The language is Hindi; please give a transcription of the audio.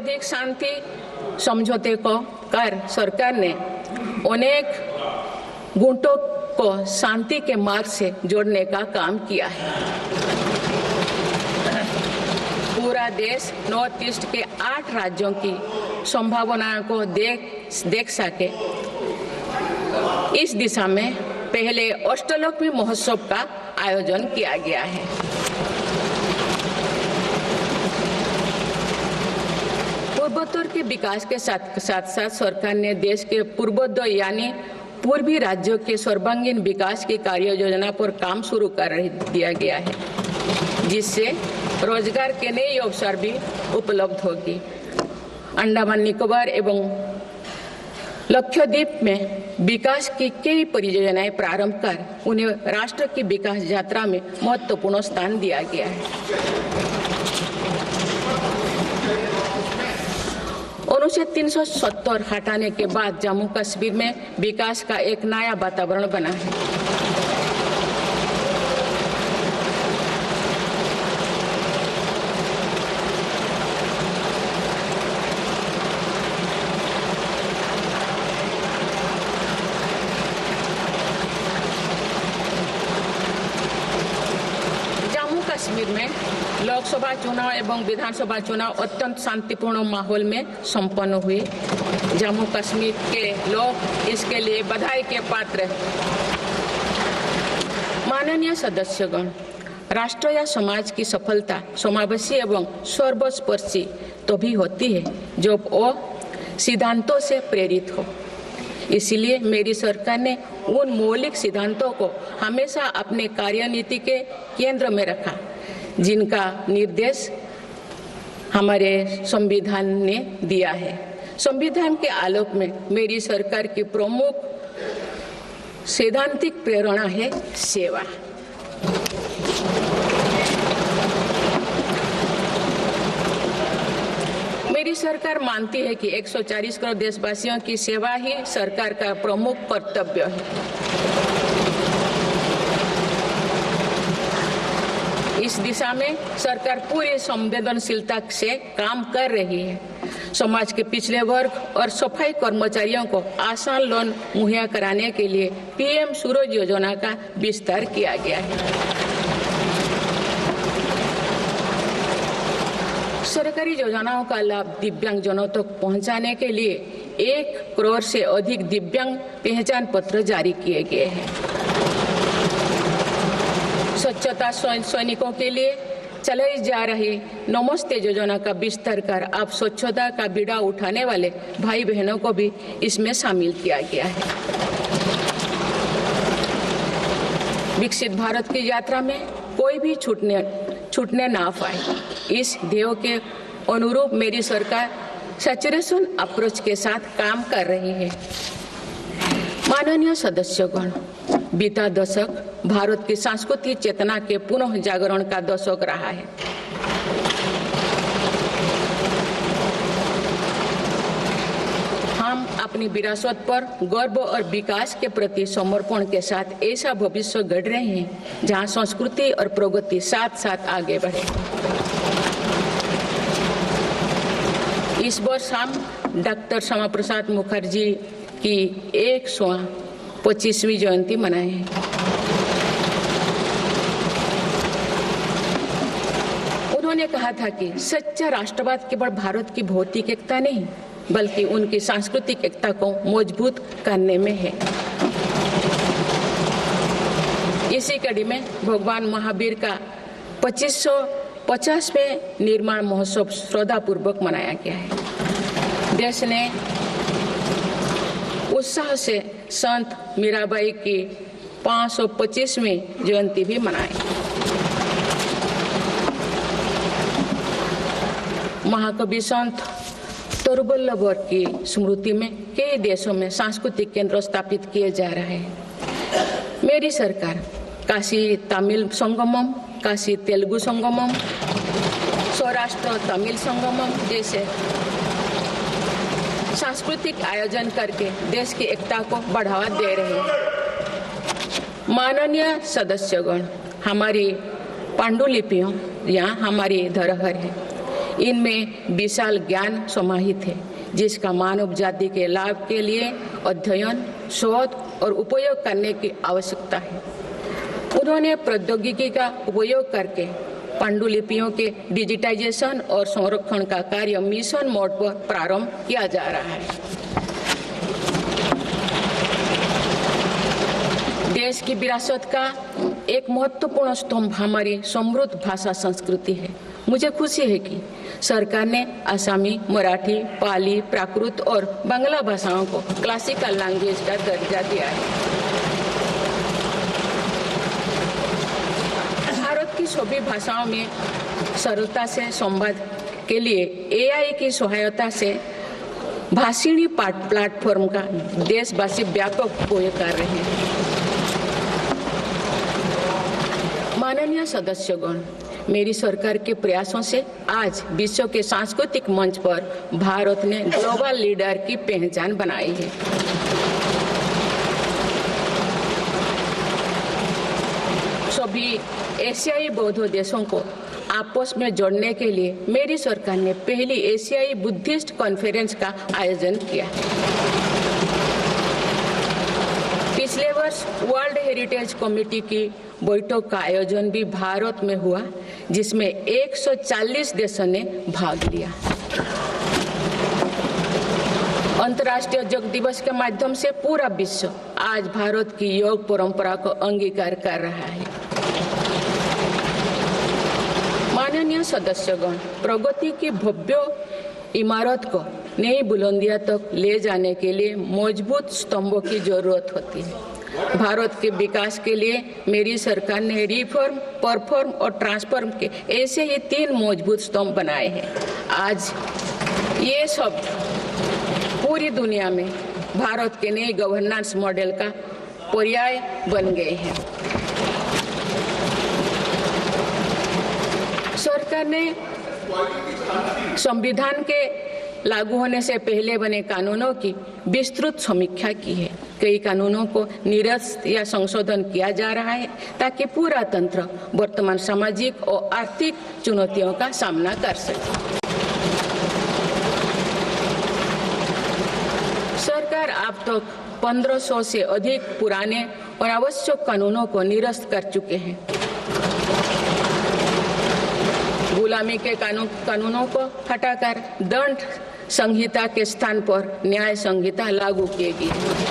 अधिक शांति समझौते को कर सरकार ने अनेक गुटों को शांति के मार्ग से जोड़ने का काम किया है। पूरा देश नॉर्थ ईस्ट के 8 राज्यों की संभावनाओं को देख सके, इस दिशा में पहले अष्टलोक महोत्सव का आयोजन किया गया है। पूर्वोत्तर के विकास के साथ साथ सरकार ने देश के पूर्वोत्तर यानी पूर्वी राज्यों के सर्वांगीण विकास की कार्य योजना पर काम शुरू कर दिया गया है, जिससे रोजगार के नए अवसर भी उपलब्ध होगी। अंडमान निकोबार एवं लक्षद्वीप में विकास की कई परियोजनाएं प्रारंभ कर उन्हें राष्ट्र की विकास यात्रा में महत्वपूर्ण स्थान दिया गया है। अनुच्छेद 370 हटाने के बाद जम्मू कश्मीर में विकास का एक नया वातावरण बना है। कश्मीर में लोकसभा चुनाव एवं विधानसभा चुनाव अत्यंत शांतिपूर्ण माहौल में संपन्न हुए। जम्मू कश्मीर के लोग इसके लिए बधाई के पात्र हैं। माननीय सदस्यगण, राष्ट्र या समाज की सफलता समावेशी एवं सर्वस्पर्शी तभी होती है जब वो सिद्धांतों से प्रेरित हो। इसलिए मेरी सरकार ने उन मौलिक सिद्धांतों को हमेशा अपने कार्यनीति के केंद्र में रखा, जिनका निर्देश हमारे संविधान ने दिया है। संविधान के आलोक में मेरी सरकार की प्रमुख सैद्धांतिक प्रेरणा है सेवा। मेरी सरकार मानती है कि 140 करोड़ देशवासियों की सेवा ही सरकार का प्रमुख कर्तव्य है। इस दिशा में सरकार पूरी संवेदनशीलता से काम कर रही है। समाज के पिछड़े वर्ग और सफाई कर्मचारियों को आसान लोन मुहैया कराने के लिए पीएम सूरज योजना का विस्तार किया गया है। सरकारी योजनाओं का लाभ दिव्यांगजनों तक पहुंचाने के लिए 1 करोड़ से अधिक दिव्यांग पहचान पत्र जारी किए गए हैं। स्वच्छता सैनिकों के लिए चलाई जा रही नमस्ते योजना का विस्तार कर अब स्वच्छता का बीड़ा उठाने वाले भाई बहनों को भी इसमें शामिल किया गया है। विकसित भारत की यात्रा में कोई भी छूटने ना पाए, इस ध्येय के अनुरूप मेरी सरकार सैचुरेशन अप्रोच के साथ काम कर रही है। माननीय सदस्यगण, बीता दशक भारत की सांस्कृतिक चेतना के पुनः जागरण का दशक रहा है। हम अपनी विरासत पर गर्व और विकास के प्रति समर्पण के साथ ऐसा भविष्य गढ़ रहे हैं जहां संस्कृति और प्रगति साथ साथ आगे बढ़े। इस वर्ष हम डॉक्टर श्यामा प्रसाद मुखर्जी की 125वीं जयंती मनाए हैं। उन्होंने कहा था कि सच्चा राष्ट्रवाद केवल भारत की भौतिक एकता नहीं, बल्कि उनकी सांस्कृतिक एकता को मजबूत करने में है। इसी कड़ी में भगवान महावीर का 2550वें निर्माण महोत्सव श्रद्धापूर्वक मनाया गया है। देश ने उत्साह से संत मीराबाई की 525वीं जयंती भी मनाई। महाकवि संत तरुवल्लभ की स्मृति में कई देशों में सांस्कृतिक केंद्र स्थापित किए जा रहे हैं। मेरी सरकार काशी तमिल संगमम, काशी तेलुगु संगमम, सौराष्ट्र तमिल संगमम जैसे सांस्कृतिक आयोजन करके देश की एकता को बढ़ावा दे रहे हैं। माननीय सदस्यगण, हमारी पांडुलिपियां यहाँ हमारी धरोहर है। इनमें विशाल ज्ञान समाहित है, जिसका मानव जाति के लाभ के लिए अध्ययन, शोध और उपयोग करने की आवश्यकता है। उन्होंने प्रौद्योगिकी का उपयोग करके पांडुलिपियों के डिजिटाइजेशन और संरक्षण का कार्य मिशन मोड पर प्रारंभ किया जा रहा है। देश की विरासत का एक महत्वपूर्ण स्तंभ हमारी समृद्ध भाषा संस्कृति है। मुझे खुशी है कि सरकार ने आसामी, मराठी, पाली, प्राकृत और बांग्ला भाषाओं को क्लासिकल लैंग्वेज का दर्जा दिया है। भारत की सभी भाषाओं में सरलता से संवाद के लिए AI की सहायता से भाषिणी प्लेटफॉर्म का देशवासी व्यापक उपयोग कर रहे हैं। माननीय सदस्यगण, मेरी सरकार के प्रयासों से आज विश्व के सांस्कृतिक मंच पर भारत ने ग्लोबल लीडर की पहचान बनाई है। सभी एशियाई बौद्ध देशों को आपस में जोड़ने के लिए मेरी सरकार ने पहली एशियाई बुद्धिस्ट कॉन्फ्रेंस का आयोजन किया। पिछले वर्ष वर्ल्ड हेरिटेज कमेटी की बैठक का आयोजन भी भारत में हुआ, जिसमें 140 देशों ने भाग लिया। अंतर्राष्ट्रीय योग दिवस के माध्यम से पूरा विश्व आज भारत की योग परंपरा को अंगीकार कर रहा है। माननीय सदस्यगण, प्रगति की भव्य इमारत को नई बुलंदियों तक ले जाने के लिए मजबूत स्तंभों की जरूरत होती है। भारत के विकास के लिए मेरी सरकार ने रिफॉर्म, परफॉर्म और ट्रांसफॉर्म के ऐसे ही 3 मजबूत स्तंभ बनाए हैं। आज ये सब पूरी दुनिया में भारत के नए गवर्नेंस मॉडल का पर्याय बन गए हैं। सरकार ने संविधान के लागू होने से पहले बने कानूनों की विस्तृत समीक्षा की है। कई कानूनों को निरस्त या संशोधन किया जा रहा है ताकि पूरा तंत्र वर्तमान सामाजिक और आर्थिक चुनौतियों का सामना कर सके। सरकार अब तक 1500 से अधिक पुराने और आवश्यक कानूनों को निरस्त कर चुके हैं। गुलामी के कानूनों को हटाकर दंड संहिता के स्थान पर न्याय संहिता लागू की गई है।